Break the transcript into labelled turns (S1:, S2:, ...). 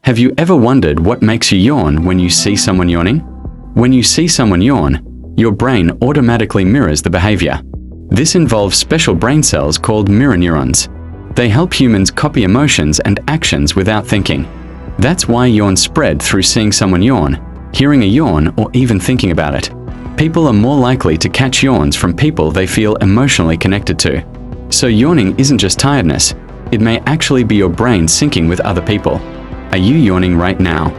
S1: Have you ever wondered what makes you yawn when you see someone yawning? When you see someone yawn, your brain automatically mirrors the behavior. This involves special brain cells called mirror neurons. They help humans copy emotions and actions without thinking. That's why yawns spread through seeing someone yawn, hearing a yawn, or even thinking about it. People are more likely to catch yawns from people they feel emotionally connected to. So yawning isn't just tiredness. It may actually be your brain syncing with other people. Are you yawning right now?